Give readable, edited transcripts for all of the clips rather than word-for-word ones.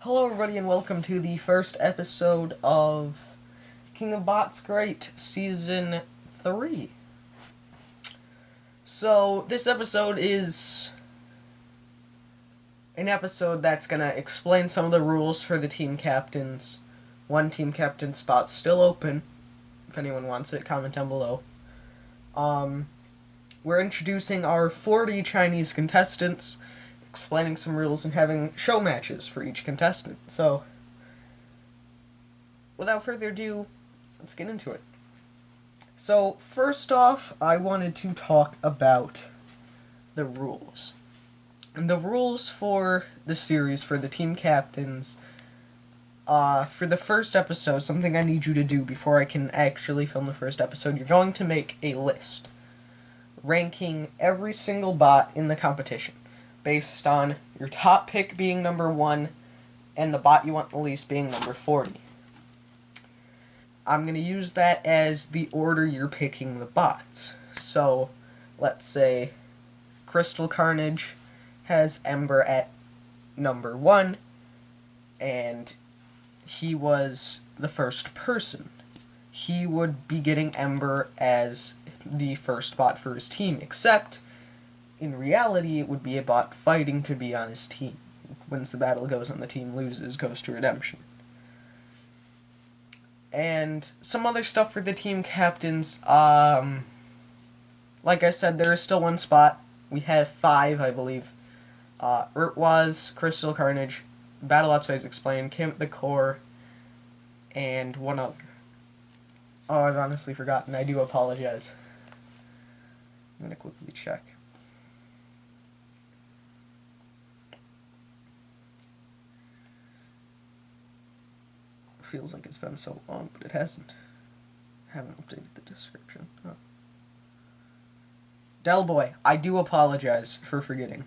Hello everybody and welcome to the first episode of King of Bots Great Season 3. So, this episode is an episode that's going to explain some of the rules for the team captains. One team captain spot's still open. If anyone wants it, comment down below. We're introducing our 40 Chinese contestants, explaining some rules, and having show matches for each contestant. So, without further ado, let's get into it. So, first off, I wanted to talk about the rules. And the rules for the series, for the team captains, for the first episode, something I need you to do before I can actually film the first episode, you're going to make a list ranking every single bot in the competition based on your top pick being number 1 and the bot you want the least being number 40. I'm going to use that as the order you're picking the bots. So, let's say Crystal Carnage has Ember at number 1, and he was the first person. He would be getting Ember as the first bot for his team, except in reality it would be a bot fighting to be on his team. Wins the battle, goes on the team, loses, goes to redemption. And some other stuff for the team captains. Like I said, there is still one spot. We have 5, I believe. Urtwaz, Crystal Carnage, BattleBots Phase Explained, Camp the Core, and one other. Oh, I've honestly forgotten. I do apologize. I'm gonna quickly check. Feels like it's been so long, but it hasn't. I haven't updated the description. Oh. Delboy, I do apologize for forgetting.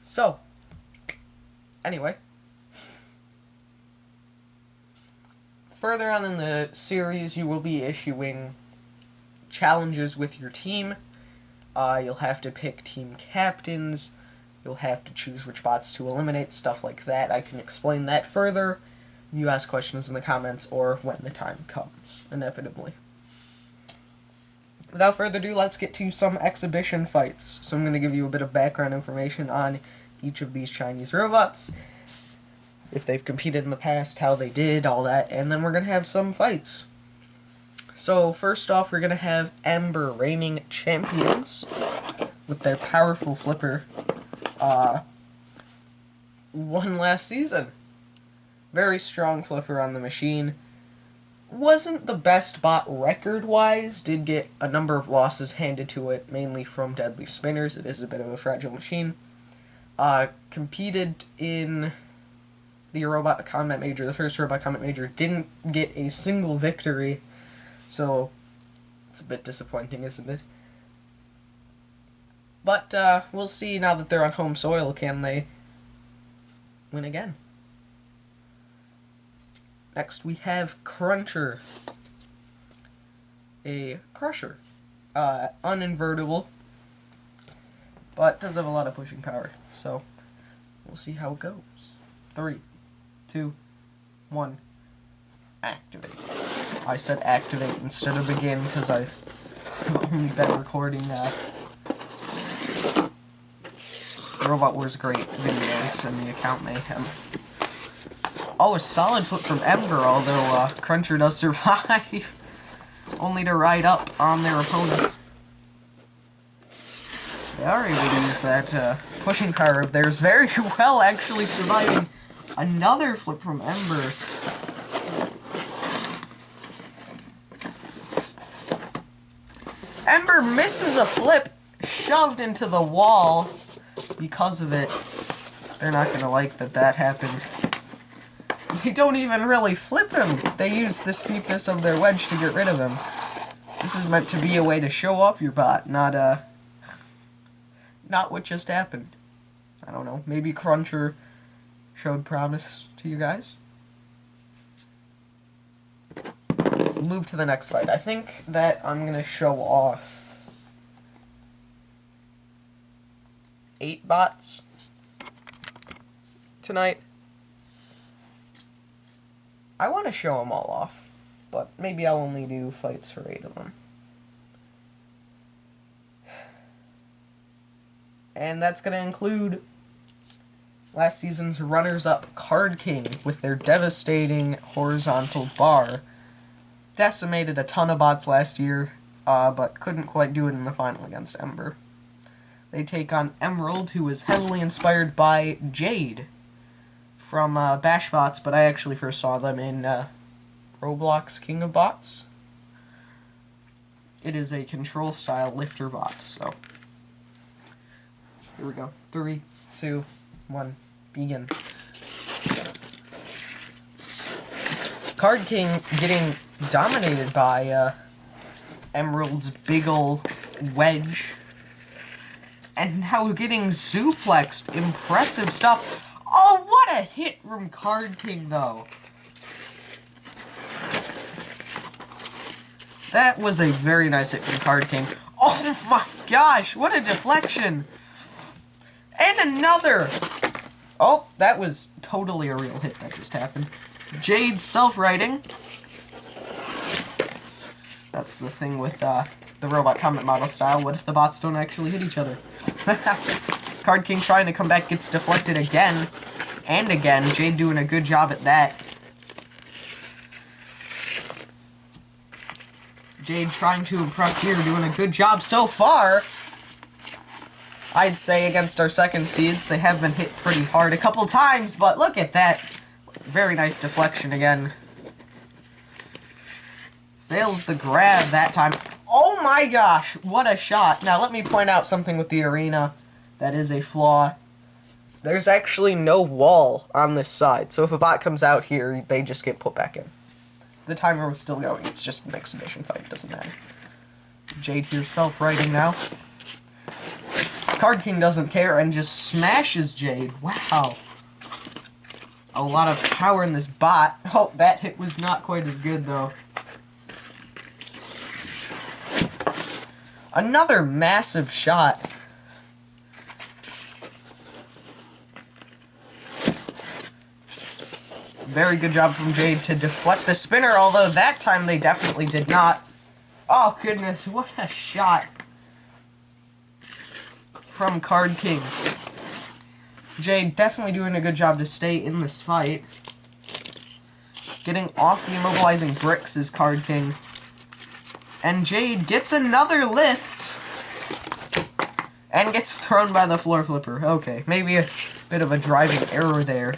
So, anyway. Further on in the series, you will be issuing challenges with your team. You'll have to pick team captains. You'll have to choose which bots to eliminate, stuff like that. I can explain that further if you ask questions in the comments or when the time comes, inevitably. Without further ado, let's get to some exhibition fights. So I'm going to give you a bit of background information on each of these Chinese robots, if they've competed in the past, how they did, all that, and then we're going to have some fights. So, first off, we're going to have Ember, reigning champions, with their powerful flipper, won last season. Very strong flipper on the machine. Wasn't the best bot record-wise, did get a number of losses handed to it, mainly from deadly spinners. It is a bit of a fragile machine. Competed in the Robot Combat Major, the first Robot Combat Major, didn't get a single victory. So, it's a bit disappointing, isn't it? But, we'll see now that they're on home soil, can they win again? Next, we have Cruncher. A Crusher. Uninvertible, but does have a lot of pushing power. So, we'll see how it goes. 3, 2, 1, activate. I said activate instead of begin because I've only been recording Robot Wars Great videos and the account mayhem. Oh, a solid put from Ember, although Cruncher does survive, only to ride up on their opponent. They are able to use that pushing power of theirs very well, actually surviving another flip from Ember. Ember misses a flip, shoved into the wall. Because of it, they're not going to like that that happened. They don't even really flip him. They use the steepness of their wedge to get rid of him. This is meant to be a way to show off your bot, not what just happened. I don't know, maybe Cruncher showed promise to you guys? Move to the next fight. I think that I'm going to show off 8 bots tonight. I want to show them all off, but maybe I'll only do fights for 8 of them. And that's going to include last season's runners-up Card King with their devastating horizontal bar. Decimated a ton of bots last year, but couldn't quite do it in the final against Ember. They take on Emerald, who was heavily inspired by Jade from Bashbots, but I actually first saw them in Roblox King of Bots. It is a control-style lifter bot, so... Here we go. 3, 2, 1, begin. Card King getting dominated by Emerald's big ol' wedge. And now getting suplexed. Impressive stuff. Oh, what a hit from Card King, though. That was a very nice hit from Card King. Oh my gosh, what a deflection. And another! Oh, that was totally a real hit that just happened. Jade self-righting. That's the thing with the robot combat model style. What if the bots don't actually hit each other? Card King trying to come back gets deflected again. And again. Jade doing a good job at that. Jade trying to impress here, doing a good job so far. I'd say against our second seeds, they have been hit pretty hard a couple times, but look at that. Very nice deflection again. Fails the grab that time. Oh my gosh, what a shot. Now let me point out something with the arena that is a flaw. There's actually no wall on this side, so if a bot comes out here, they just get put back in. The timer was still going, it's just an exhibition fight, it doesn't matter. Jade here self-righting now. Card King doesn't care and just smashes Jade. Wow. A lot of power in this bot. Oh, that hit was not quite as good, though. Another massive shot. Very good job from Jade to deflect the spinner, although that time they definitely did not. Oh, goodness, what a shot from Card King. Jade definitely doing a good job to stay in this fight. Getting off the immobilizing bricks is Card King. And Jade gets another lift. And gets thrown by the floor flipper. Okay, maybe a bit of a driving error there.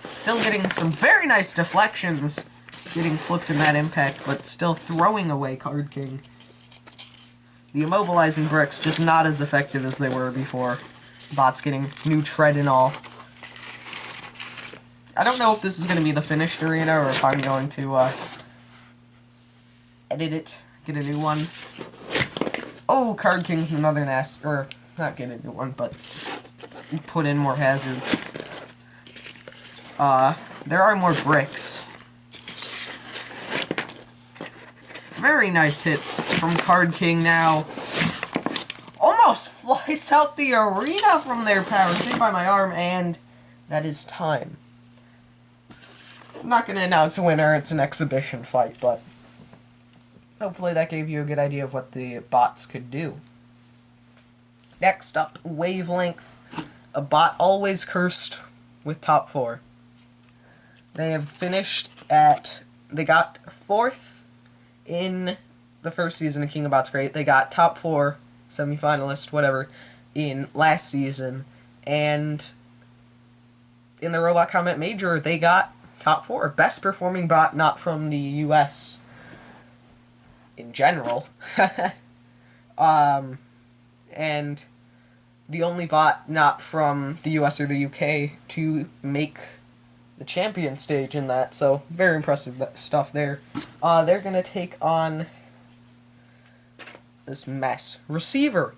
Still getting some very nice deflections. Getting flipped in that impact, but still throwing away Card King. The immobilizing bricks just not as effective as they were before. Bots getting new tread and all. I don't know if this is going to be the finished arena or if I'm going to edit it, get a new one. Oh, Card King, another nasty, or not get a new one, but put in more hazards. There are more bricks. Very nice hits from Card King now. Almost flies out the arena from their power. Saved by my arm, and that is time. I'm not going to announce a winner. It's an exhibition fight, but hopefully that gave you a good idea of what the bots could do. Next up, Wavelength. A bot always cursed with top 4. They have finished at... They got 4th in the first season of King of Bots Great. They got top 4, semifinalist, whatever, in last season. And in the Robot Combat Major, they got top 4. Best performing bot not from the US in general. And the only bot not from the US or the UK to make the champion stage in that, so very impressive stuff there. They're gonna take on this mess. Receiver.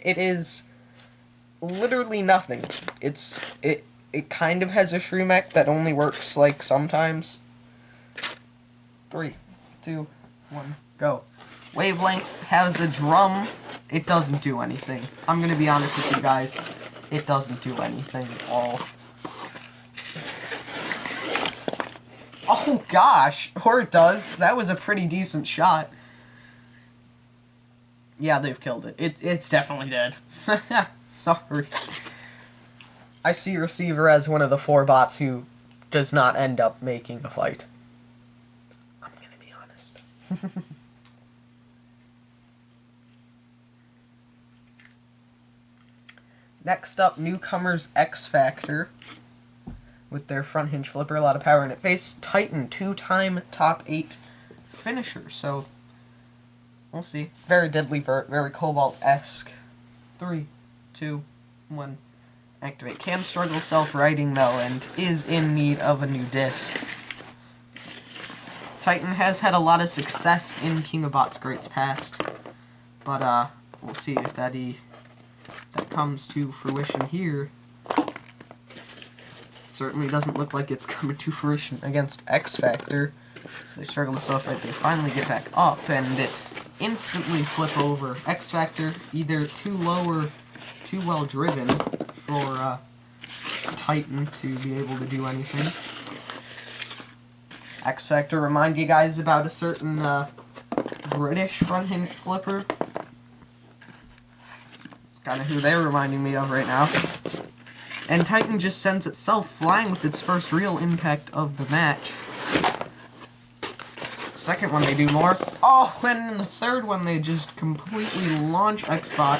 It is literally nothing. It kind of has a Shreemec that only works like sometimes. 3, 2, 1, go. Wavelength has a drum It doesn't do anything. I'm gonna be honest with you guys. It doesn't do anything at all. Oh gosh, or it does. That was a pretty decent shot. Yeah, they've killed it. It's definitely dead. Sorry. I see Receiver as one of the 4 bots who does not end up making the fight. I'm gonna be honest. Next up, Newcomers X Factor. With their front hinge flipper, a lot of power in it. Face Titan, 2-time top 8 finisher. So, we'll see. Very Deadly Vert, very Cobalt-esque. 3, 2, 1, activate. Can struggle self-righting, though, and is in need of a new disc. Titan has had a lot of success in King of Bots Greats past, but, we'll see if that comes to fruition here. Certainly doesn't look like it's coming to fruition against X Factor. So they struggle to self-right. They finally get back up and instantly flip over. X Factor either too low or too well driven for Titan to be able to do anything. X Factor remind you guys about a certain British front hinge flipper. It's kind of who they're reminding me of right now. And Titan just sends itself flying with its first real impact of the match. Second one they do more. Oh, and in the third one they just completely launch X-Bot.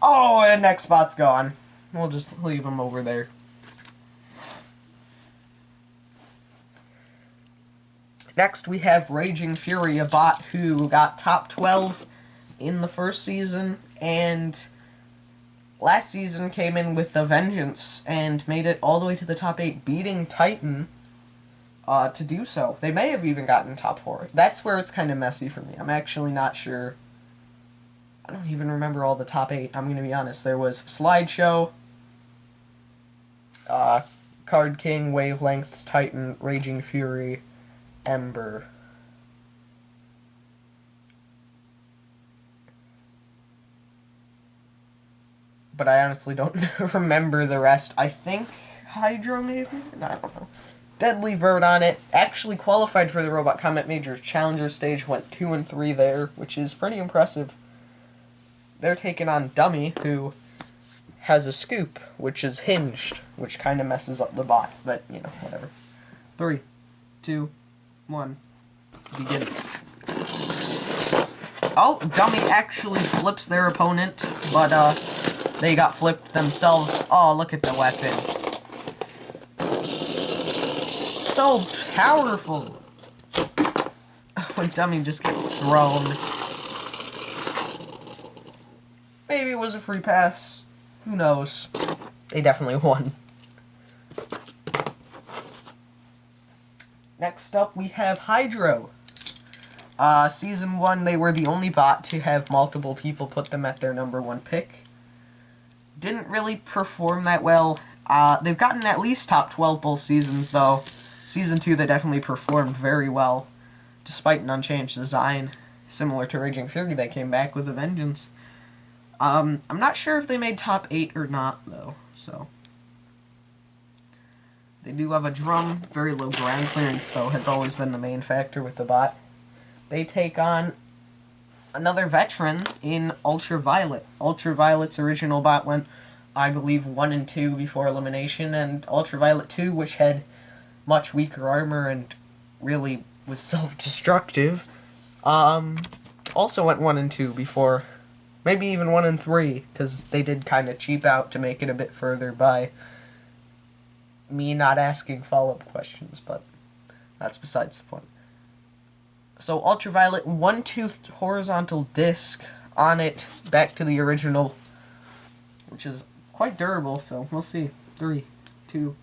Oh, and X-Bot's gone. We'll just leave him over there. Next we have Raging Fury, a bot who got top 12 in the first season, and last season came in with a vengeance and made it all the way to the top 8, beating Titan to do so. They may have even gotten top 4. That's where it's kind of messy for me. I'm actually not sure. I don't even remember all the top 8, I'm going to be honest. There was Slideshow, Card King, Wavelength, Titan, Raging Fury, Ember. But I honestly don't remember the rest. I think Hydro, maybe? I don't know. Deadly Vert on it. Actually qualified for the Robot Combat Major Challenger stage. Went 2 and 3 there, which is pretty impressive. They're taking on Dummy, who has a scoop, which is hinged, which kind of messes up the bot. But, you know, whatever. 3, 2, 1. Begin. Oh, Dummy actually flips their opponent, but, they got flipped themselves. Oh, look at the weapon. So powerful. When Dummy just gets thrown. Maybe it was a free pass. Who knows? They definitely won. Next up, we have Hydro. Season 1, they were the only bot to have multiple people put them at their #1 pick. Didn't really perform that well. They've gotten at least top 12 both seasons, though. Season 2, they definitely performed very well, despite an unchanged design. Similar to Raging Fury, they came back with a vengeance. I'm not sure if they made top 8 or not, though, so. They do have a drum. Very low ground clearance, though, has always been the main factor with the bot. They take on another veteran in Ultraviolet. Ultraviolet's original bot went, I believe, 1 and 2 before elimination, and Ultraviolet 2, which had much weaker armor and really was self-destructive, also went 1 and 2 before, maybe even 1 and 3, because they did kind of cheap out to make it a bit further by me not asking follow-up questions, but that's besides the point. So Ultraviolet, 1-toothed horizontal disc on it, back to the original, which is quite durable, so we'll see. 3, 2,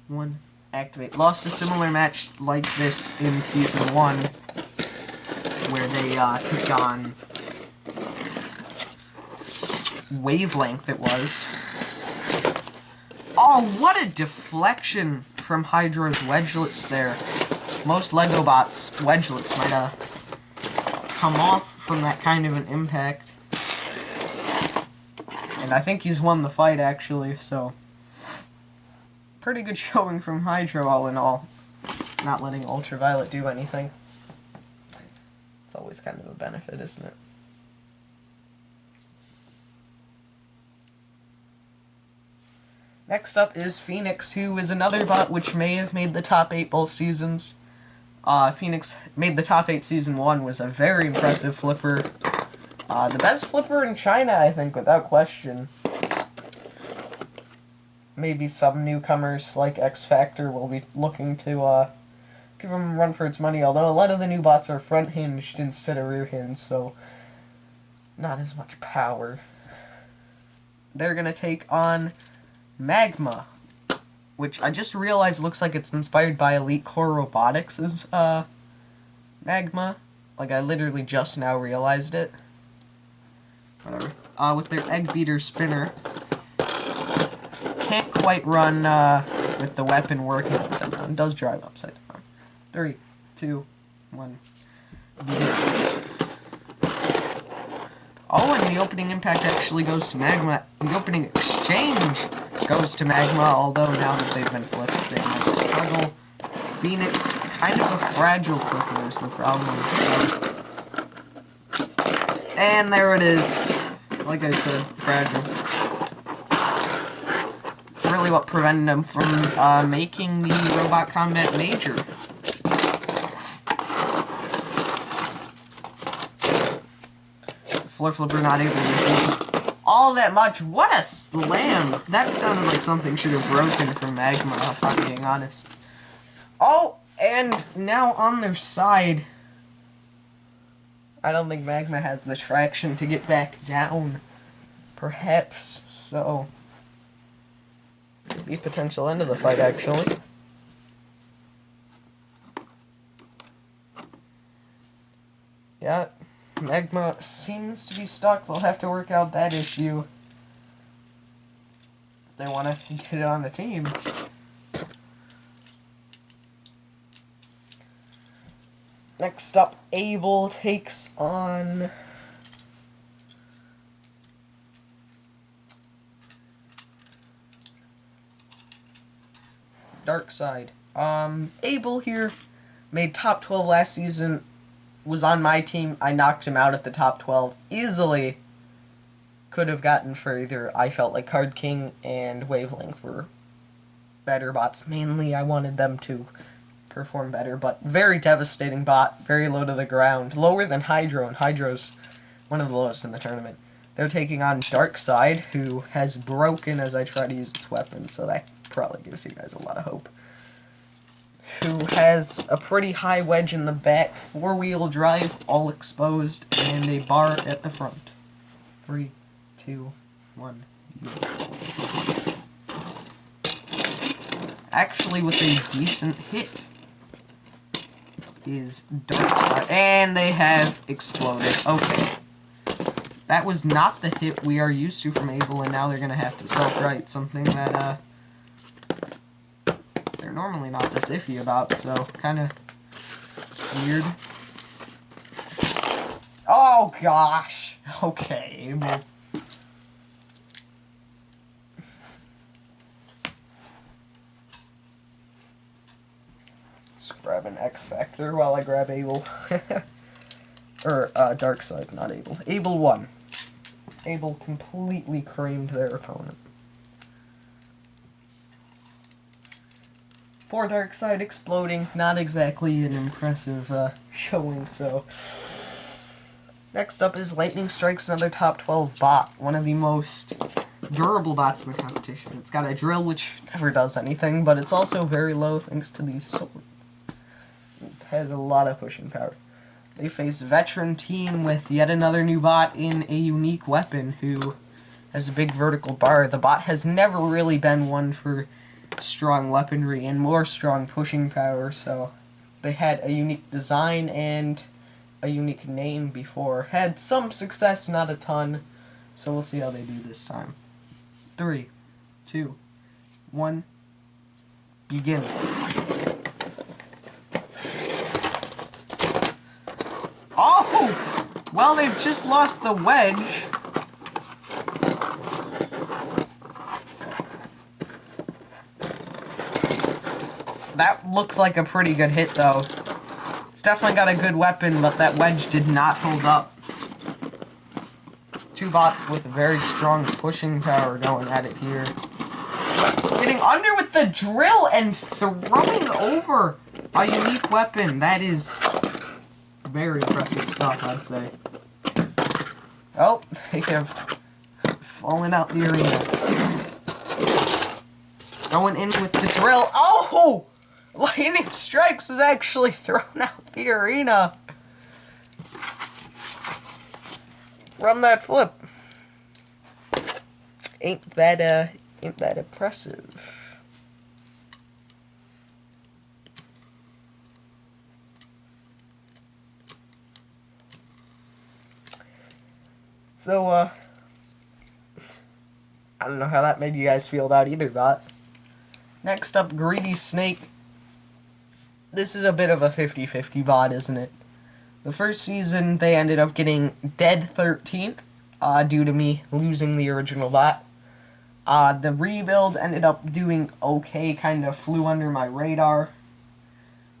1, activate. Lost a similar match like this in Season 1, where they took on Wavelength, it was. Oh, what a deflection from Hydro's Wedgelets there. Most Lego bots' Wedgelets might come off from that kind of an impact. And I think he's won the fight, actually, so... Pretty good showing from Hydro, all in all. Not letting Ultraviolet do anything. It's always kind of a benefit, isn't it? Next up is Phoenix, who is another bot which may have made the top 8 both seasons. Phoenix made the top 8 season 1, was a very impressive flipper. The best flipper in China, I think, without question. Maybe some newcomers like X Factor will be looking to give him a run for its money, although a lot of the new bots are front hinged instead of rear hinged, so not as much power. They're gonna take on Magma, which I just realized looks like it's inspired by Elite Core Robotics' Magma. Like, I literally just now realized it. Whatever. With their Egg Beater Spinner. Can't quite run with the weapon working upside down. It does drive upside down. 3, 2, 1. Oh, and the opening impact actually goes to Magma. The opening exchange goes to Magma, although now that they've been flipped, they might struggle. Phoenix, kind of a fragile flipper is the problem. And there it is. Like I said, fragile. It's really what prevented them from making the Robot Combat Major. Floor Flipper not able to do all that much. What a slam! That sounded like something should have broken from Magma, if I'm being honest. Oh, and now on their side, I don't think Magma has the traction to get back down. Perhaps so. Be a potential end of the fight, actually. Yeah. Magma seems to be stuck. They'll have to work out that issue if they want to get it on the team. Next up, Abel takes on Darkside. Abel here made top 12 last season. Was on my team. I knocked him out at the top 12 easily. Could have gotten further. I felt like Card King and Wavelength were better bots. Mainly I wanted them to perform better, but very devastating bot, very low to the ground. Lower than Hydro, and Hydro's one of the lowest in the tournament. They're taking on Darkside, who has broken as I try to use its weapon, so that probably gives you guys a lot of hope. Who has a pretty high wedge in the back, 4-wheel drive, all exposed, and a bar at the front. 3, 2, 1. Actually, with a decent hit is Darkside, and they have exploded. Okay. That was not the hit we are used to from Abel, and now they're going to have to self-right, something that, they're normally not this iffy about, so kind of weird. Oh gosh! Okay, Abel. Let's grab an X Factor while I grab Abel. Or, Darkside, not Abel. Abel won. Abel completely creamed their opponent. Poor Darkside exploding, not exactly an impressive showing, so... Next up is Lightning Strikes, another top 12 bot, one of the most durable bots in the competition. It's got a drill which never does anything, but it's also very low thanks to these swords. It has a lot of pushing power. They face Veteran Team with yet another new bot in a unique weapon who has a big vertical bar. The bot has never really been one for strong weaponry and more strong pushing power, so they had a unique design and a unique name before. Had some success, not a ton, so we'll see how they do this time. 3, 2, 1, begin. Oh! Well, they've just lost the wedge. That looked like a pretty good hit, though. It's definitely got a good weapon, but that wedge did not hold up. Two bots with very strong pushing power going at it here. Getting under with the drill and throwing over a unique weapon. That is very impressive stuff, I'd say. Oh, they have fallen out the arena. Going in with the drill. Oh! Lightning Strikes was actually thrown out the arena from that flip. Ain't that impressive? So, I don't know how that made you guys feel about either bot. Next up, Greedy Snake. This is a bit of a 50-50 bot, isn't it? The first season, they ended up getting dead 13th, due to me losing the original bot. The rebuild ended up doing okay, kind of flew under my radar.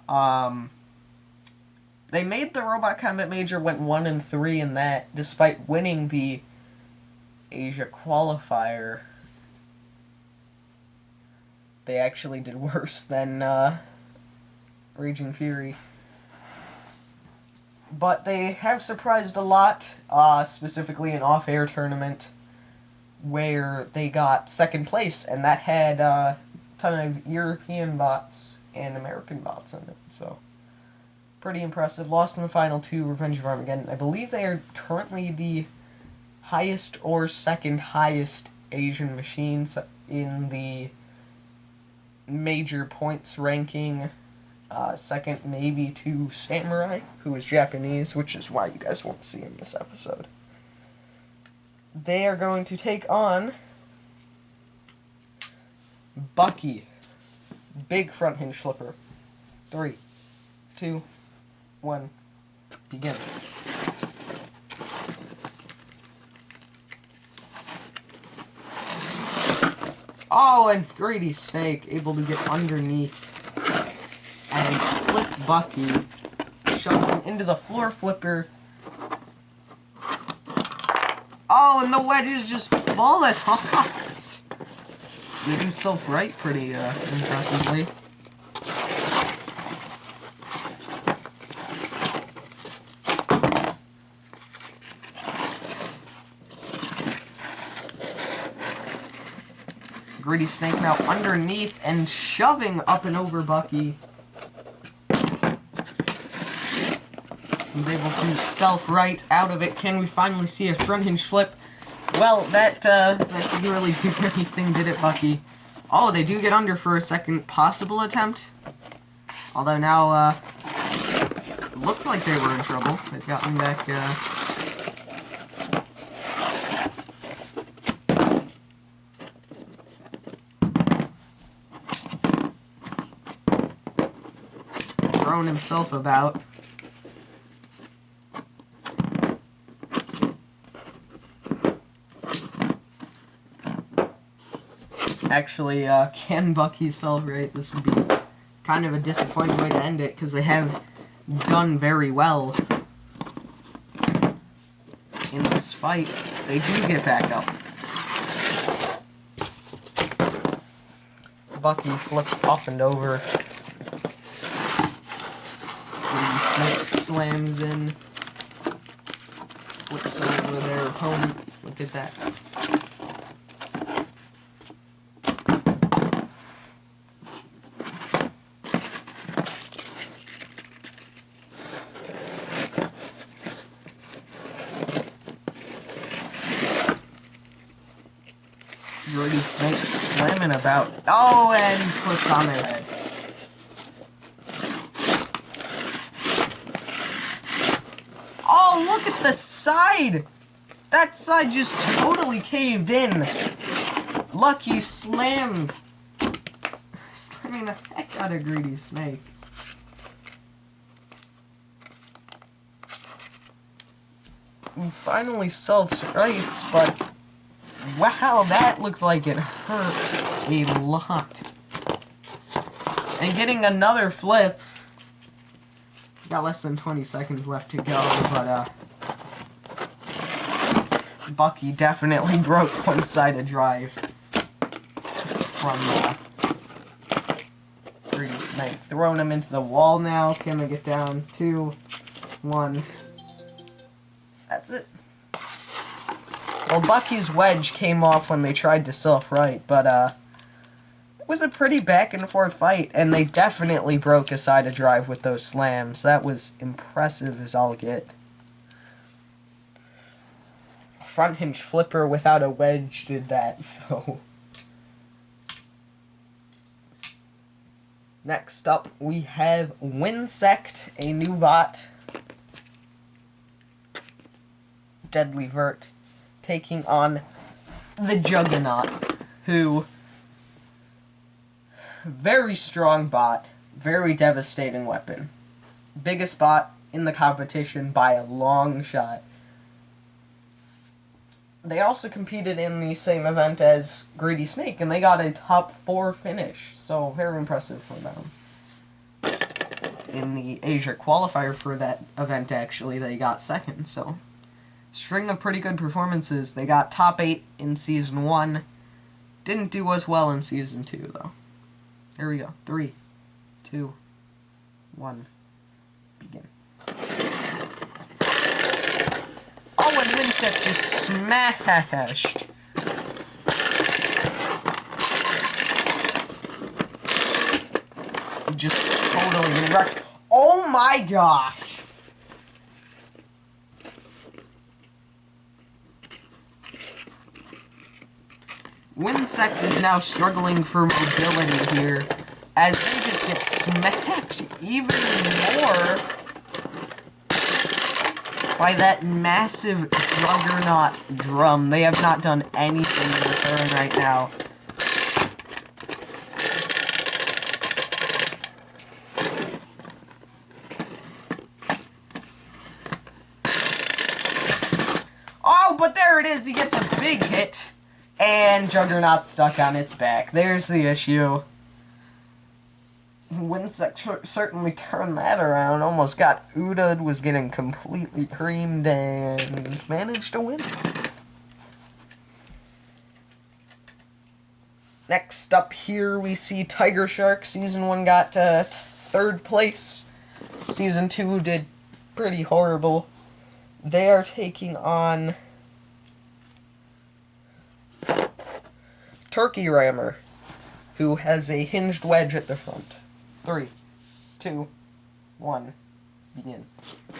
They made the Robot Combat Major went 1-3 in that, despite winning the Asia qualifier. They actually did worse than Raging Fury. But they have surprised a lot, specifically an off-air tournament where they got second place, and that had a ton of European bots and American bots in it, so pretty impressive. Lost in the final to Revenge of Armageddon. I believe they are currently the highest or second highest Asian machines in the major points ranking. Second maybe to Samurai, who is Japanese, which is why you guys won't see him this episode. They are going to take on Bucky. Big front hinge flipper. 3, 2, 1, begin. Oh, and Greedy Snake able to get underneath and flip Bucky. Shoves him into the floor flipper. Oh, and the wedges just fall it off. Did himself right pretty impressively. Greedy Snake now underneath and shoving up and over Bucky. He's able to self-right out of it. Can we finally see a front hinge flip? Well, that didn't really do anything, did it, Bucky? Oh, they do get under for a second possible attempt. Although now, it looked like they were in trouble. They've gotten back, thrown himself about. Actually, can Bucky self-rate? This would be kind of a disappointing way to end it, because they have done very well in this fight. They do get back up. Bucky flipped up and over. Snake slams in. Flips over their opponent. Look at that. Greedy Snake slamming about. Oh, and flips on their head. Oh, look at the side! That side just totally caved in. Lucky slammed. Slamming the heck out of Greedy Snake. finally self-rights, but wow, that looked like it hurt a lot. And getting another flip. Got less than 20 seconds left to go, but Bucky definitely broke one-sided drive from Greedy Snake. Throwing him into the wall now. Can they get down? 2, 1. That's it. Well, Bucky's wedge came off when they tried to self-right, but it was a pretty back-and-forth fight, and they definitely broke a side of drive with those slams. That was impressive as all get. Front hinge flipper without a wedge did that, so... Next up, we have Winsect, a new bot. Deadly Vert, taking on the Juggernaut, who... Very strong bot, very devastating weapon. Biggest bot in the competition by a long shot. They also competed in the same event as Greedy Snake, and they got a top 4 finish, so very impressive for them. In the Asia qualifier for that event, actually, they got second, so... String of pretty good performances. They got top 8 in Season 1. Didn't do as well in Season 2, though. Here we go. 3, 2, 1, begin. Oh, and Winsect just smashed. Just totally getting wrecked. Oh my gosh! Winsect is now struggling for mobility here, as they just get smacked even more by that massive Juggernaut drum. They have not done anything in return right now. Oh, but there it is! He gets a big hit. And Juggernaut stuck on its back. There's the issue. Winsect certainly turned that around. Almost got Uda'd, was getting completely creamed, and managed to win. Next up here, we see Tiger Shark. Season 1 got 3rd place. Season 2 did pretty horrible. They are taking on... Turkey Rammer, who has a hinged wedge at the front. 3, 2, 1, begin.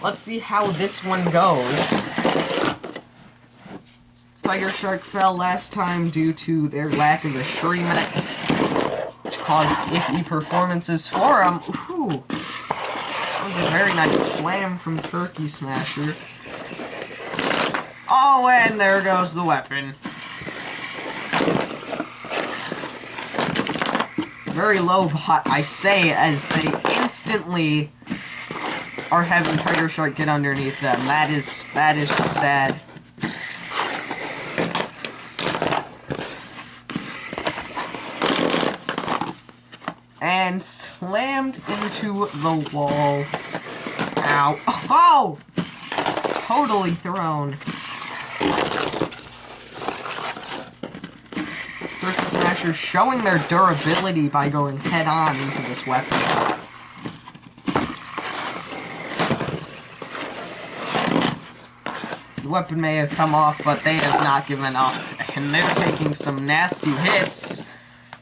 Let's see how this one goes. Tiger Shark fell last time due to their lack of a Shurimak, which caused iffy performances for him. Ooh, that was a very nice slam from Turkey Smasher. Oh, and there goes the weapon. Very low bot, I say, as they instantly are having Tiger Shark get underneath them. That is just sad. And slammed into the wall. Ow. Oh! Totally thrown. Turkey Smashers showing their durability by going head-on into this weapon. The weapon may have come off, but they have not given up. And they're taking some nasty hits.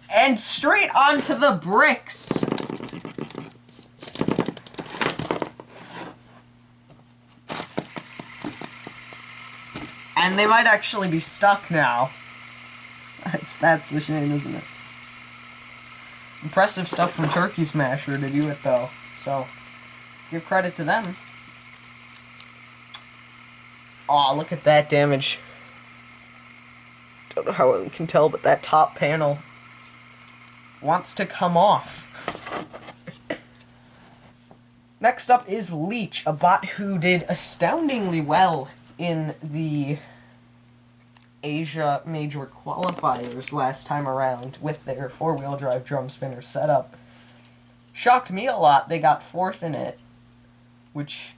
And straight onto the bricks! And they might actually be stuck now. That's the shame, isn't it? Impressive stuff from Turkey Smasher to do it, though. So, give credit to them. Aw, look at that damage. Don't know how you can tell, but that top panel wants to come off. Next up is Leech, a bot who did astoundingly well in the Asia Major qualifiers last time around with their four-wheel drive drum spinner setup. Shocked me a lot. They got 4th in it, which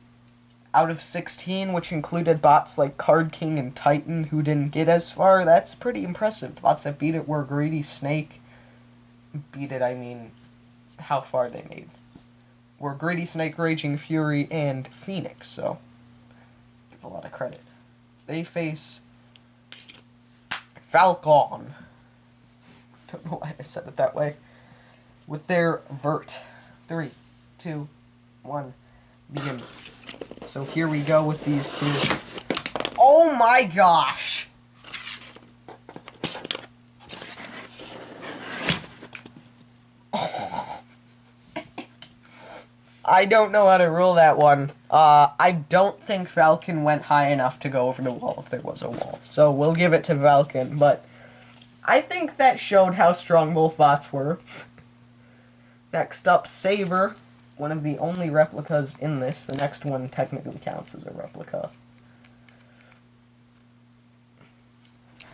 out of 16, which included bots like Card King and Titan, who didn't get as far. That's pretty impressive. Bots that beat it were Greedy Snake. Beat it, I mean, how far they made. Were Greedy Snake, Raging Fury, and Phoenix, so give a lot of credit. They face Falcon. Don't know why I said it that way. With their Vert. 3, 2, 1, begin. So here we go with these two. Oh my gosh! I don't know how to rule that one. I don't think Falcon went high enough to go over the wall if there was a wall. So we'll give it to Falcon, but I think that showed how strong both bots were. Next up, Saber. One of the only replicas in this. The next one technically counts as a replica.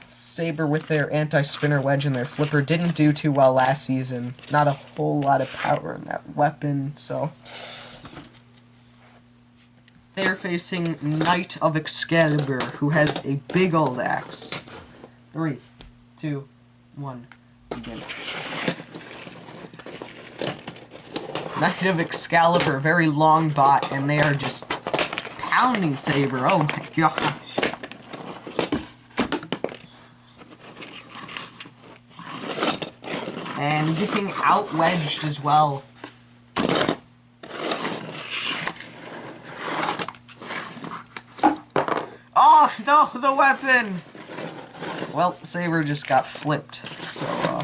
Saber with their anti-spinner wedge and their flipper didn't do too well last season. Not a whole lot of power in that weapon, so... They're facing Knight of Excalibur, who has a big old axe. 3, 2, 1, begin. Knight of Excalibur, very long bot, and they are just pounding Saber. Oh my gosh. And getting out-wedged as well. Oh, no, the weapon! Well, Saber just got flipped, so,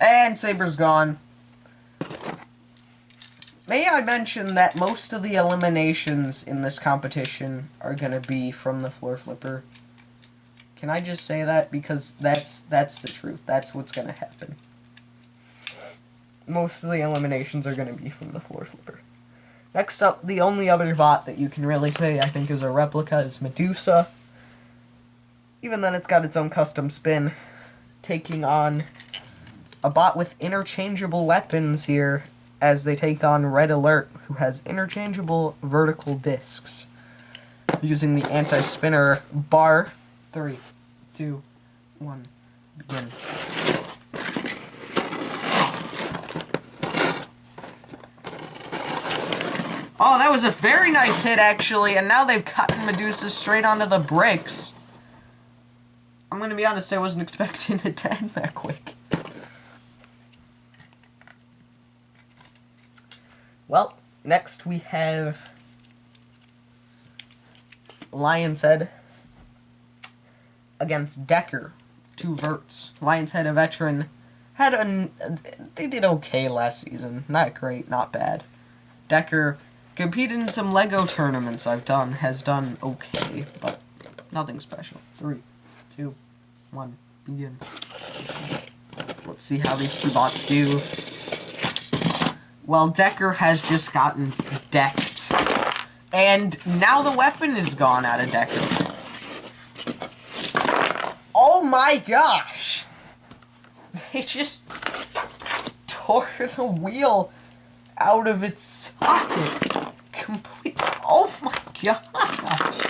And Saber's gone. May I mention that most of the eliminations in this competition are gonna be from the floor flipper. Can I just say that? Because that's the truth. That's what's gonna happen. Most of the eliminations are gonna be from the floor flipper. Next up, the only other bot that you can really say I think is a replica is Medusa. Even then, it's got its own custom spin. Taking on a bot with interchangeable weapons here as they take on Red Alert, who has interchangeable vertical discs. Using the anti-spinner bar. 3, 2, 1, begin. Oh, that was a very nice hit, actually, and now they've gotten Medusa straight onto the bricks. I'm gonna be honest, I wasn't expecting it to end that quick. Well, next we have Lion's Head against Decker, 2 verts. Lion's Head, a veteran, they did okay last season. Not great, not bad. Decker competed in some Lego tournaments has done okay, but nothing special. 3, 2, 1, begin. Let's see how these two bots do. Well, Decker has just gotten decked. And now the weapon is gone out of Decker. Oh my gosh! They just tore the wheel out of its socket. Oh my gosh!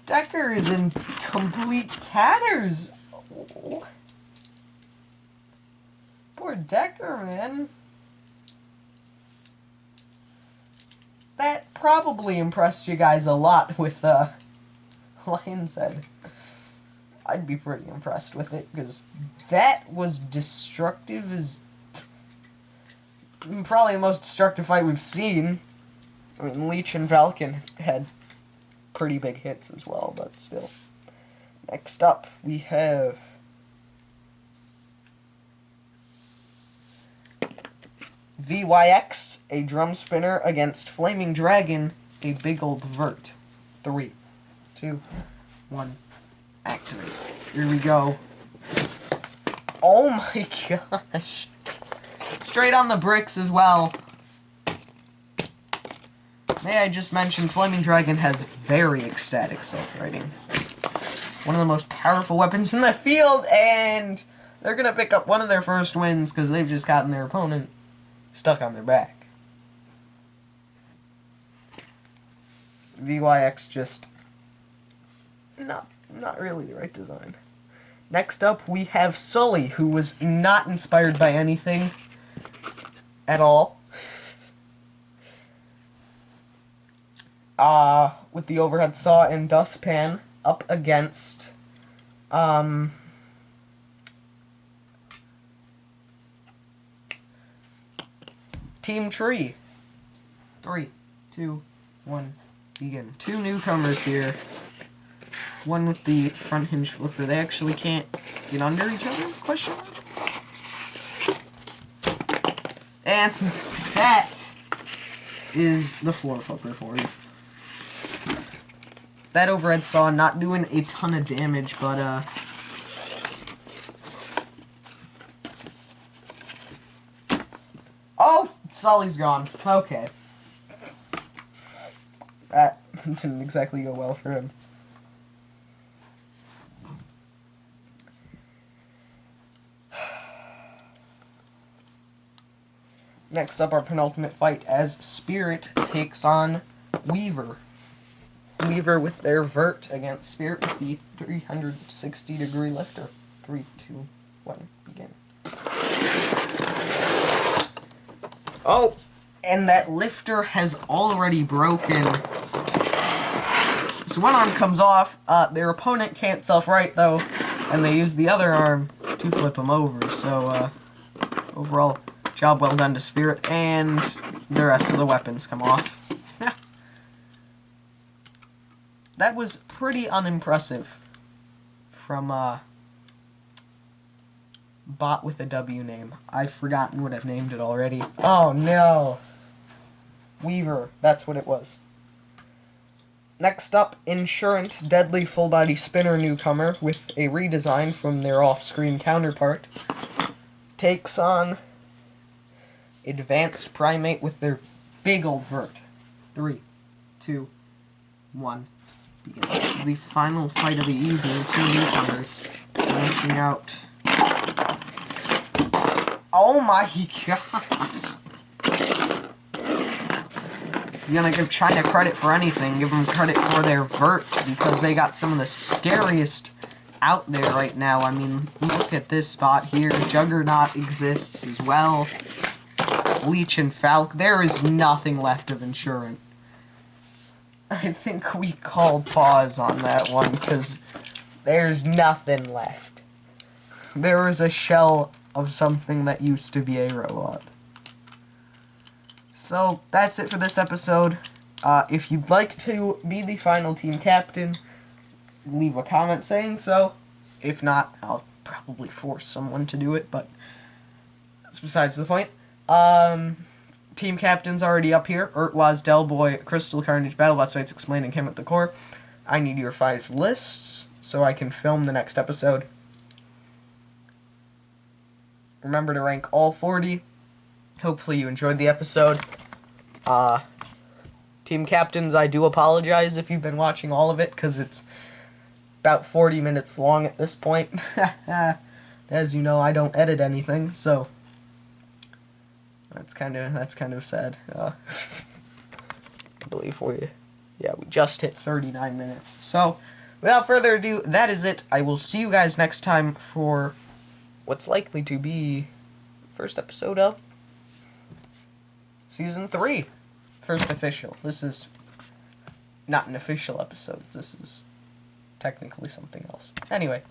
Decker is in complete tatters. Oh. Poor Decker, man. That probably impressed you guys a lot with Lion's Head. I'd be pretty impressed with it, because that was destructive as... probably the most destructive fight we've seen. I mean, Leech and Falcon had pretty big hits as well, but still. Next up, we have... VYX, a drum spinner, against Flaming Dragon, a big old vert. 3, 2, 1, activate. Here we go. Oh my gosh. Straight on the bricks as well. May I just mention, Flaming Dragon has very ecstatic self-righting. One of the most powerful weapons in the field, and they're gonna pick up one of their first wins because they've just gotten their opponent stuck on their back. VYX just not really the right design. Next up, we have Sully, who was not inspired by anything at all. With the overhead saw and dustpan up against Team Tree. 3, 2, 1, begin. Two newcomers here. One with the front hinge flipper. They actually can't get under each other? Question mark? And that is the floor flipper for you. That overhead saw not doing a ton of damage, but oh! Sully's gone. Okay. That didn't exactly go well for him. Next up, our penultimate fight as Spirit takes on Weaver. Weaver with their vert against Spirit with the 360-degree lifter. 3, 2, 1, begin. Oh, and that lifter has already broken. So one arm comes off. Their opponent can't self-right, though, and they use the other arm to flip him over. So, overall, job well done to Spirit, and the rest of the weapons come off. That was pretty unimpressive from, bot with a W name. I've forgotten what I've named it already. Oh, no. Weaver. That's what it was. Next up, Insurant Deadly Full Body Spinner newcomer with a redesign from their off-screen counterpart takes on Advanced Primate with their big old vert. 3, 2, 1. Begin. This is the final fight of the evening. Two newcomers launching out. Oh my god! If you're gonna give China credit for anything, give them credit for their verts, because they got some of the scariest out there right now. I mean, look at this spot here. Juggernaut exists as well. Leech and Falk. There is nothing left of Insurant. I think we called pause on that one, because there's nothing left. There is a shell of something that used to be a robot. So, that's it for this episode. If you'd like to be the final team captain, leave a comment saying so. If not, I'll probably force someone to do it, but that's besides the point. Team captain's already up here. Urtwaz, Delboy, Crystal Carnage, BattleBots Fights Explained, and Chem at the Core. I need your 5 lists so I can film the next episode. Remember to rank all 40. Hopefully you enjoyed the episode. Team captains, I do apologize if you've been watching all of it, because it's about 40 minutes long at this point. As you know, I don't edit anything, so that's kind of sad. I believe we just hit 39 minutes. So, without further ado, that is it. I will see you guys next time for what's likely to be first episode of Season 3. First official. This is not an official episode. This is technically something else. Anyway.